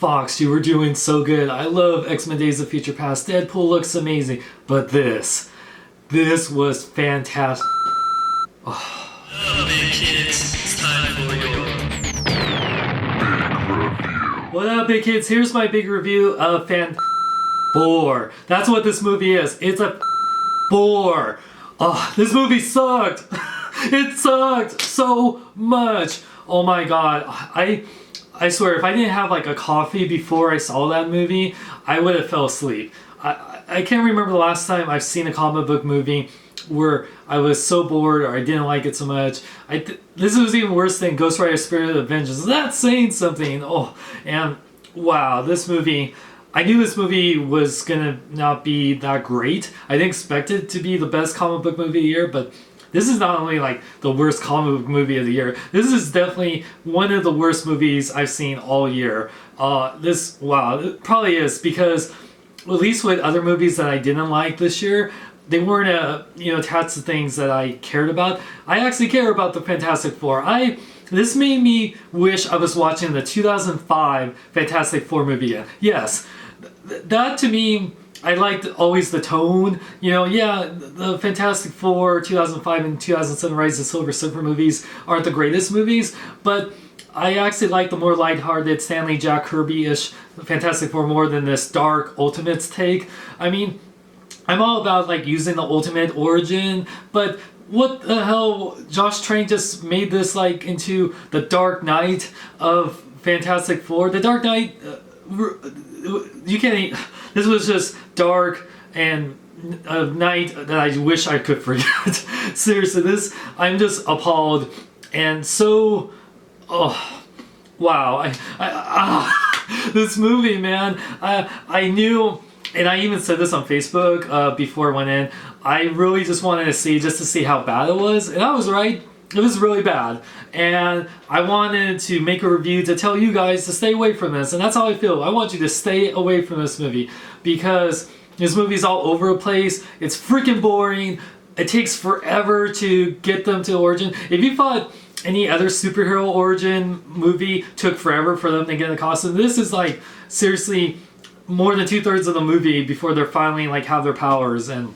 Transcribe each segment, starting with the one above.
Fox, you were doing so good. I love X-Men Days of Future Past. Deadpool looks amazing. But this was fantastic. Hello, big kids. It's time for your Big review. What up, big kids? Here's my big review of Fan 4. That's what this movie is. It's a 4. Oh, this movie sucked. It sucked so much. Oh my god. I swear, if I didn't have like a coffee before I saw that movie, I would have fell asleep. I can't remember the last time I've seen a comic book movie where I was so bored or I didn't like it so much. This was even worse than Ghost Rider Spirit of Vengeance. That's saying something. Oh, and wow, this movie, I knew this movie was gonna not be that great. I didn't expect it to be the best comic book movie of the year, but this is not only like the worst comic book movie of the year, this is definitely one of the worst movies I've seen all year. It probably is, because at least with other movies that I didn't like this year, they weren't attached to things that I cared about. I actually care about the Fantastic Four. This made me wish I was watching the 2005 Fantastic Four movie again. Yes, that to me, I liked always the tone. The Fantastic Four 2005 and 2007 Rise of the Silver Surfer movies aren't the greatest movies, but I actually like the more lighthearted Stanley Jack Kirby-ish Fantastic Four more than this dark Ultimates take. I mean, I'm all about like using the Ultimate origin, but what the hell? Josh Trank just made this like into the Dark Knight of Fantastic Four. The Dark Knight, you can't. This was just dark and a night that I wish I could forget. Seriously, I'm just appalled and so. Oh, wow! This movie, man. I knew. And I even said this on Facebook before I went in. I really just wanted to see how bad it was. And I was right. It was really bad. And I wanted to make a review to tell you guys to stay away from this. And that's how I feel. I want you to stay away from this movie. Because this movie's all over the place. It's freaking boring. It takes forever to get them to origin. If you thought any other superhero origin movie took forever for them to get in the costume, this is like, seriously, more than 2/3 of the movie before they're finally like have their powers. And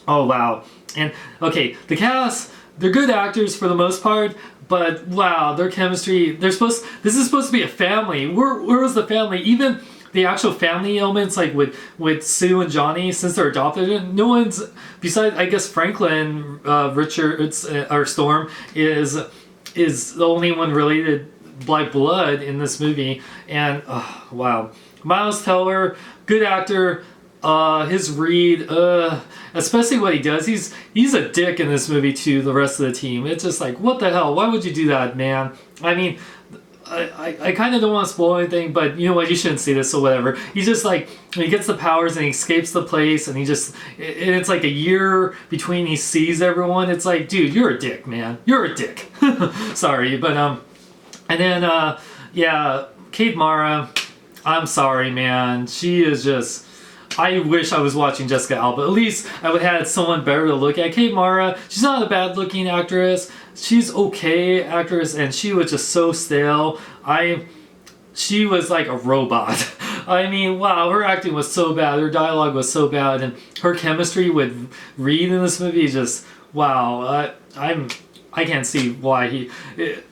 oh wow. And okay, the cast, they're good actors for the most part, but wow, their chemistry, this is supposed to be a family. Where was the family? Even the actual family elements, like with Sue and Johnny, since they're adopted, no one's besides, I guess, Franklin Richards or Storm is the only one related by blood in this movie. And wow. Miles Teller, good actor. His read, especially what he does, he's a dick in this movie to the rest of the team. It's just like, what the hell? Why would you do that, man? I mean, I kind of don't want to spoil anything, but you know what? You shouldn't see this, so whatever. He's just like, he gets the powers and he escapes the place, and it's like a year between he sees everyone. It's like, dude, you're a dick, man. You're a dick. Sorry, but and then Kate Mara. I'm sorry, man. She is just. I wish I was watching Jessica Alba. At least I would have had someone better to look at. Kate Mara, she's not a bad looking actress. She's okay actress, and she was just so stale. She was like a robot. I mean, wow, her acting was so bad. Her dialogue was so bad, and her chemistry with Reed in this movie is just wow. I can't see why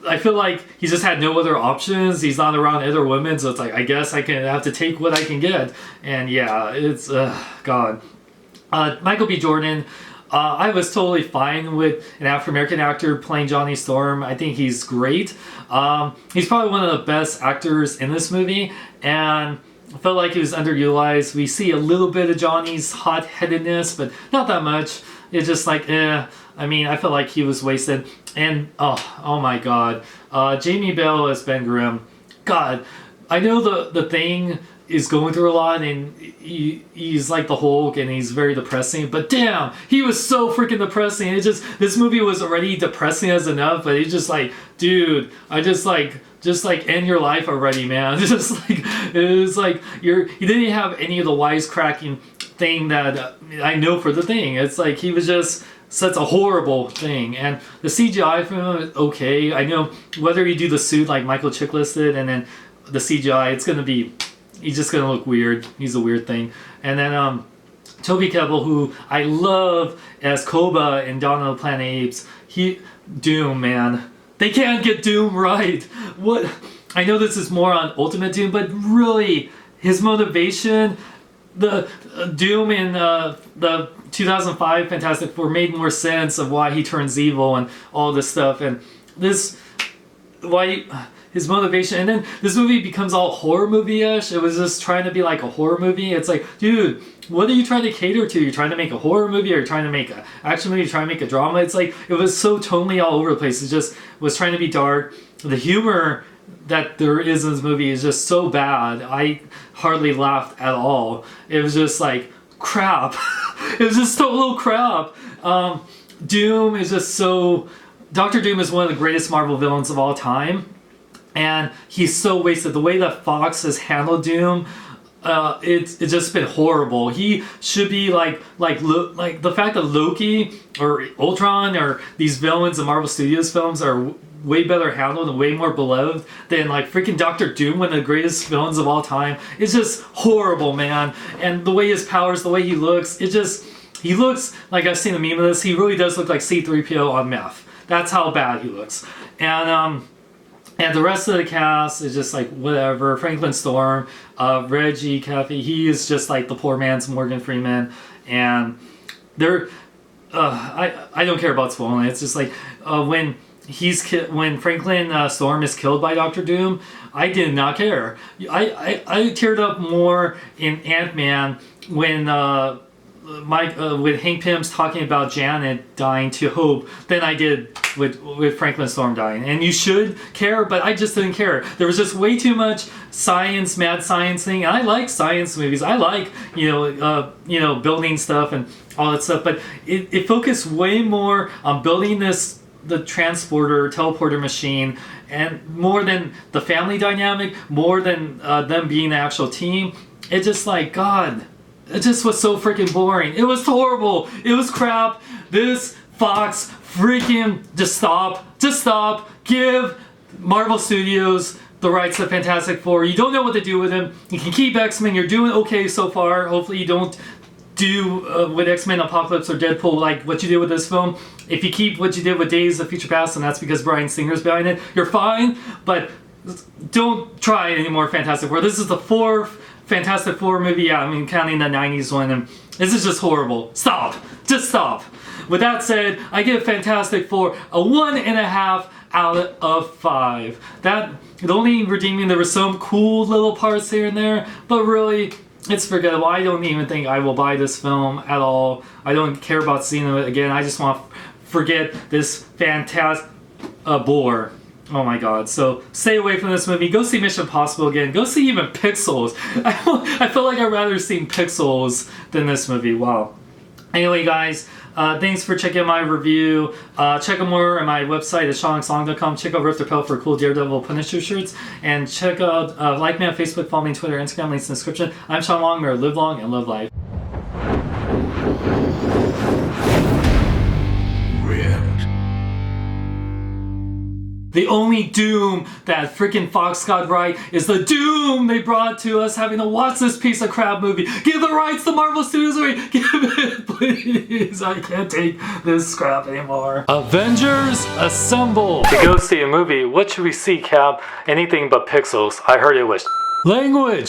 I feel like he just had no other options. He's not around other women, so it's like, I guess I have to take what I can get. And yeah, it's, God. Michael B. Jordan, I was totally fine with an African-American actor playing Johnny Storm. I think he's great. He's probably one of the best actors in this movie, and I felt like he was underutilized. We see a little bit of Johnny's hot-headedness, but not that much. It's just like, I mean, I felt like he was wasted. And, oh my god. Jamie Bell as Ben Grimm. God, I know the Thing is going through a lot, and he's like the Hulk, and he's very depressing, but damn, he was so freaking depressing. This movie was already depressing as enough, but it's just like, dude, I just like end your life already, man. Just like, it was like, you didn't have any of the wisecracking thing that I know for the Thing. It's like, he was just such a horrible thing, and the CGI for him is okay. I know whether you do the suit like Michael Chiklis did, and then the CGI, it's gonna be he's just gonna look weird. He's a weird thing. And then Toby Kebbell, who I love as Koba in Dawn of the Planet of the Apes. Doom, man. They can't get Doom right. What? I know this is more on Ultimate Doom, but really, his motivation, the Doom in the 2005 Fantastic Four made more sense of why he turns evil and all this stuff, and his motivation, and then this movie becomes all horror movie-ish. It was just trying to be like a horror movie. It's like, dude, what are you trying to cater to? You're trying to make a horror movie, or you're trying to make an action movie, you're trying to make a drama? It's like, it was so tonally all over the place. It just was trying to be dark. The humor that there is in this movie is just so bad. I hardly laughed at all. It was just like, crap. It was just total crap. Doom is just so... Dr. Doom is one of the greatest Marvel villains of all time. And he's so wasted. The way that Fox has handled Doom, it's just been horrible. He should be like the fact that Loki or Ultron or these villains in Marvel Studios films are way better handled and way more beloved than like freaking Dr. Doom, one of the greatest villains of all time. It's just horrible, man. And the way his powers, the way he looks, he looks like, I've seen a meme of this, he really does look like C-3PO on meth. That's how bad he looks. And the rest of the cast is just like whatever. Franklin Storm, Reggie, Kathy, he is just like the poor man's Morgan Freeman. And they're, I don't care about spoiling it. It's just like when Franklin Storm is killed by Dr. Doom, I did not care. I teared up more in Ant-Man when with Hank Pym's talking about Janet dying to Hope than I did with Franklin Storm dying. And you should care, but I just didn't care. There was just way too much science, mad science thing. And I like science movies. I like, building stuff and all that stuff. But it focused way more on building the teleporter machine, and more than the family dynamic, more than them being the actual team. It just like, God, it just was so freaking boring. It was horrible. It was crap. This Fox freaking just stop. Give Marvel Studios the rights to Fantastic Four. You don't know what to do with them. You can keep X-Men. You're doing okay so far. Hopefully you don't do with X-Men Apocalypse or Deadpool like what you did with this film. If you keep what you did with Days of Future Past, and that's because Bryan Singer's behind it, you're fine. But don't try any more Fantastic Four. This is the 4th Fantastic Four movie, yeah, I mean, counting the 90s one, and this is just horrible. Stop. Just stop. With that said, I give Fantastic Four a 1.5 out of 5. The only redeeming, there were some cool little parts here and there, but really, it's forgettable. I don't even think I will buy this film at all. I don't care about seeing it again. I just want to forget this fantastic bore. Oh my god. So stay away from this movie. Go see Mission Impossible again. Go see even Pixels. I feel like I'd rather see Pixels than this movie. Wow. Anyway, guys, thanks for checking out my review. Check out more on my website at SeanLongSong.com. Check out Rift Repel for cool Daredevil Punisher shirts. And check out, like me on Facebook, follow me on Twitter, Instagram, links in the description. I'm Sean Long. Remember, live long and live life. The only Doom that freaking Fox got right is the Doom they brought to us having to watch this piece of crap movie. Give the rights to Marvel Studios. Give it, please. I can't take this crap anymore. Avengers Assemble. To go see a movie, what should we see, Cap? Anything but Pixels. I heard it was language.